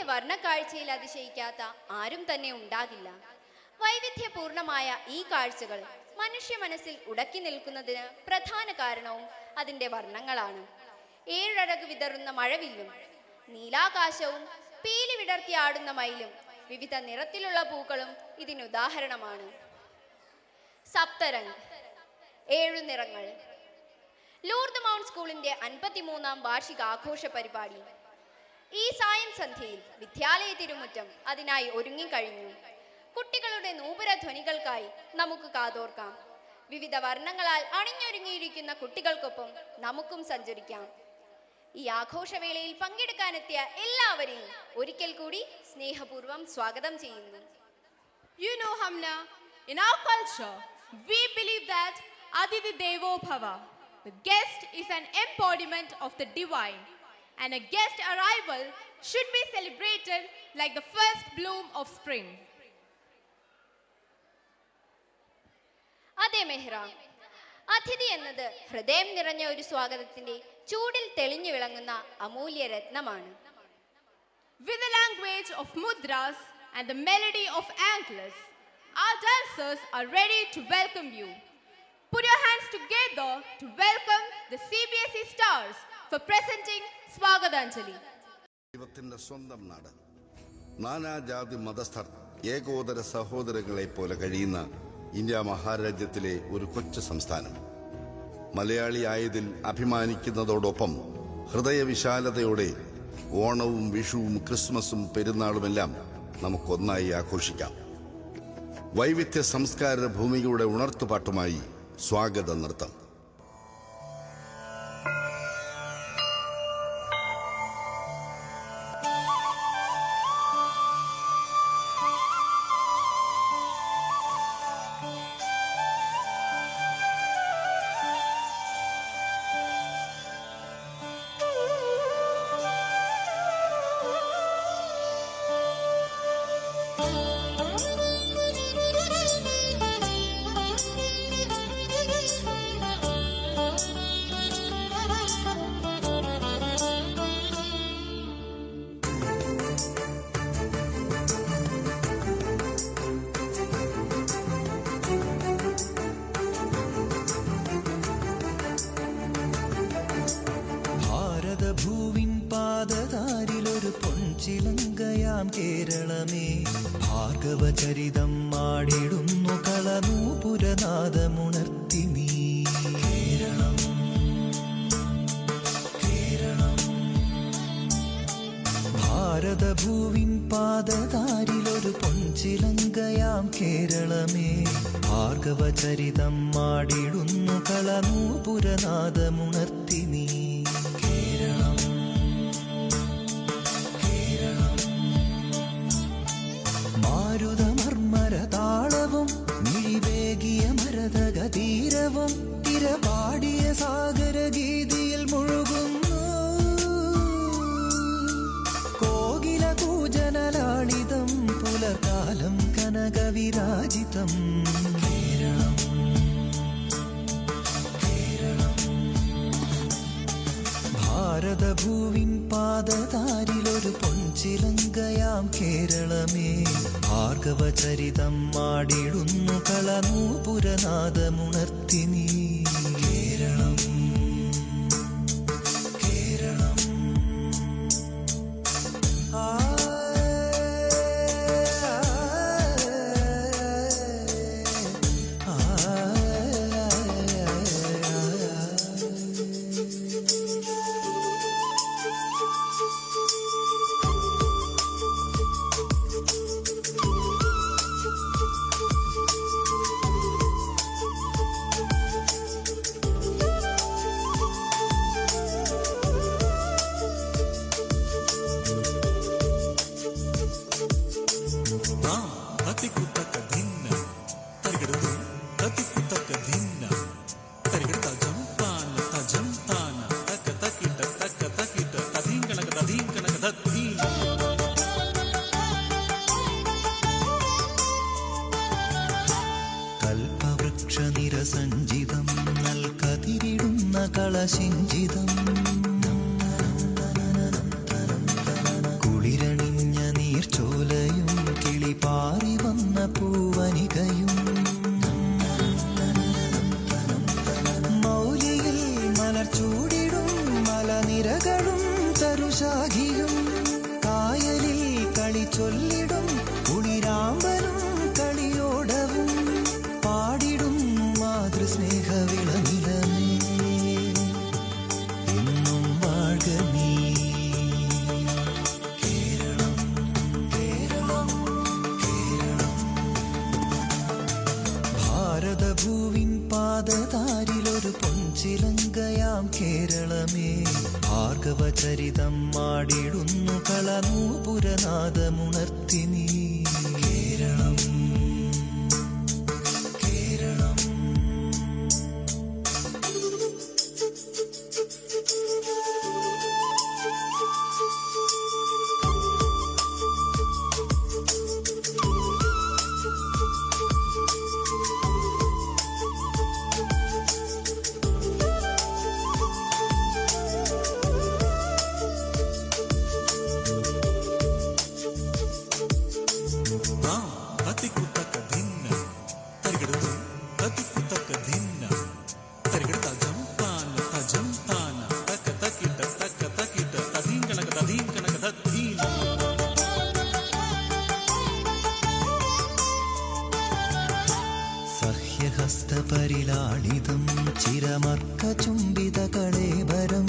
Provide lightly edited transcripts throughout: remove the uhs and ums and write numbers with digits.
അതിൻ്റെ വർണ്ണക്കാഴ്ചയിൽ അതിശയിക്കാത്ത ആരും തന്നെ ഉണ്ടാകില്ല. വൈവിധ്യപൂർണമായ ഈ കാഴ്ചകൾ മനുഷ്യ മനസ്സിൽ ഉടക്കി നിൽക്കുന്നതിന് പ്രധാന കാരണവും അതിൻ്റെ വർണ്ണങ്ങളാണ്. ഏഴഴക് വിതറുന്ന മഴവില്ലും നീലാകാശവും പീലി വിടർത്തി ആടുന്ന മയിലും വിവിധ നിറത്തിലുള്ള പൂക്കളും ഇതിനുദാഹരണമാണ്. സപ്തരംഗ്, 7 നിറങ്ങൾ. ലൂർദ് മൗണ്ട് സ്കൂളിൻ്റെ 53ാം വാർഷിക ആഘോഷ പരിപാടി. ഈ സായം സന്ധ്യയിൽ വിദ്യാലയ തിരുമുറ്റം അതിനായി ഒരുങ്ങിക്കഴിഞ്ഞു. കുട്ടികളുടെ നൂപുര ധ്വനികൾക്കായി നമുക്ക് കാതോർക്കാം. വിവിധ വർണ്ണങ്ങളാൽ അണിഞ്ഞൊരുങ്ങിയിരിക്കുന്ന കുട്ടികൾക്കൊപ്പം നമുക്കും സഞ്ചരിക്കാം. ഈ ആഘോഷവേളയിൽ പങ്കെടുക്കാനെത്തിയ എല്ലാവരെയും ഒരിക്കൽ കൂടി സ്നേഹപൂർവ്വം സ്വാഗതം ചെയ്യുന്നു. You know, Hamna, in our culture, we believe that Aditi Devo Bhava, the guest is an embodiment of the divine, and a guest arrival should be celebrated like the first bloom of spring. അതെ മെഹ്റ, അതിഥി എന്നത് ഹൃദയം നിറഞ്ഞ ഒരു സ്വാഗതത്തിന്റെ ചൂടിൽ തെളിഞ്ഞു വിളങ്ങുന്ന അമൂല്യ രത്നമാണ്. With the language of mudras and the melody of anklets, our dancers are ready to welcome you. Put your hands together to welcome the CBSE stars for presenting Swagadanjali. ദൈവത്തിന്റെ സ്വന്തം നാട്, നാനാജാതി മതസ്ഥർ ഏകോദര സഹോദരങ്ങളെ പോലെ കഴിയുന്ന ഇന്ത്യ മഹാരാജ്യത്തിലെ ഒരു കൊച്ചു സംസ്ഥാനം. മലയാളിയായതിൽ അഭിമാനിക്കുന്നതോടൊപ്പം ഹൃദയവിശാലതയോടെ ഓണവും വിഷുവും ക്രിസ്മസും പെരുന്നാളുമെല്ലാം നമുക്കൊന്നായി ആഘോഷിക്കാം. വൈവിധ്യ സംസ്കാര ഭൂമിയുടെ ഉണർത്തുപാട്ടുമായി സ്വാഗത നൃത്തം. ചിലങ്കയാം കേരളമേ, ഭാർഗവചരിതം ആടിടുന്നു കളനൂപുരനാദമുണർത്തി നീ. കേരളം കേരളം ഭാരതഭൂവിൻ പാദതാരിലൊരു പൊൻചിലങ്കയാം കേരളമേ, ഭാർഗവചരിതം ആടിടുന്നു കളനൂപുരനാദമുണർത്തി നീ. കേരളം മാരുതമർമരതാളവും മിഴിവേകിയ മരതകതീരവും തിരപാടിയ സാഗരഗീതിയിൽ മുഴുകുന്നു. കോകില കൂജനലാളിതം പുലർകാലം കനകവിരാജിതം. കേരളം കേരളം ഭാരതഭൂവിൻ പാദതാരിലൊരു പൊൻചിലങ്കയാം കേരളമേ, ഭാർഗവചരിതം ആടിടുന്നു കളനൂപുരനാദമുണർത്തി നീ. കേരളം കേരളം ആ കൽപവൃക്ഷനിരസഞ്ചിതം നൽകതിരിടുന്ന കളശിഞ്ചിതം കുളിരണിഞ്ഞ ചൊല്ലിടും കുളിരാമ്പലും കളിയോടവും പാടിടും മാതൃസ്നേഹവിളനിലമേ എന്നും വാഴ്ക നീ. കേരളം കേരളം കേരളം ഭാരതഭൂവിൻ പാദതാരിലൊരു പൊൻചിലങ്കയാം കേരളമേ ഭാർഗവചരിതം മാടിടുന്നു കളനൂപുരനാദമുണർത്തി നീ. കേരളം കേരളം സഹ്യഹസ്തപരിലാളിതം ചിരമർക്കചുംബിതകളേബരം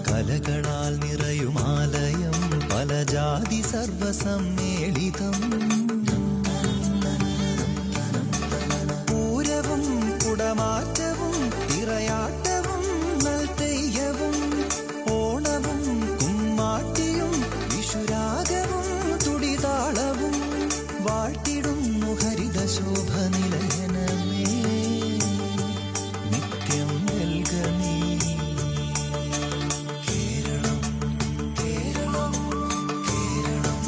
കലകളാൽ നിറയുമാലയം പല ജാതി സർവസമ്മേളിതം പൂരവും കുടമാറ്റവും തിറയാട്ടവും നൽതെയ്യവും ഓണവും കുമ്മാട്ടിയും വിഷുരാഗവും തുടിതാളവും വാഴ്ത്തിടുന്നു ഹരിതശോഭ നിലയനമേ നിത്യം നൽകണീ. കേരളം കേരളം കേരളം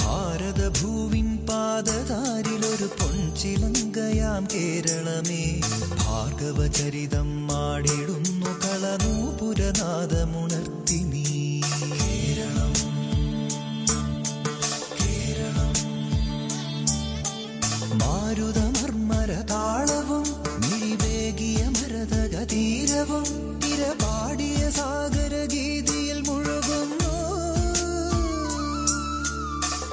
ഭാരതഭൂവിൻ പാദതാരിലൊരു പൊൻചിലങ്കയാം കേരളമേ ഭാർഗവചരിതം മാടിടുന്നു കളനൂപുരനാദമുണർത്തി നീ. കേരളം മാരുതമർമരതാളവും മിഴിവേകിയ മരതകതീരവും തിരപാടിയ സാഗരഗീതിയിൽ മുഴുകുന്നു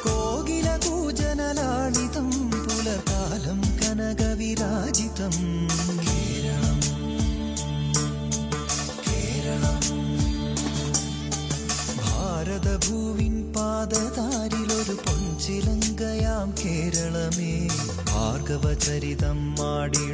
കോകിലകൂജനലാളിതം പുലർകാലം കനകവിരാജിതം. കേരളം കേരളം ഭാരതഭൂവിൻ പാദതാരിലൊരു പൊൻചിലങ്കയാം കേരളമേ ഭാർഗവചരിതം മാടി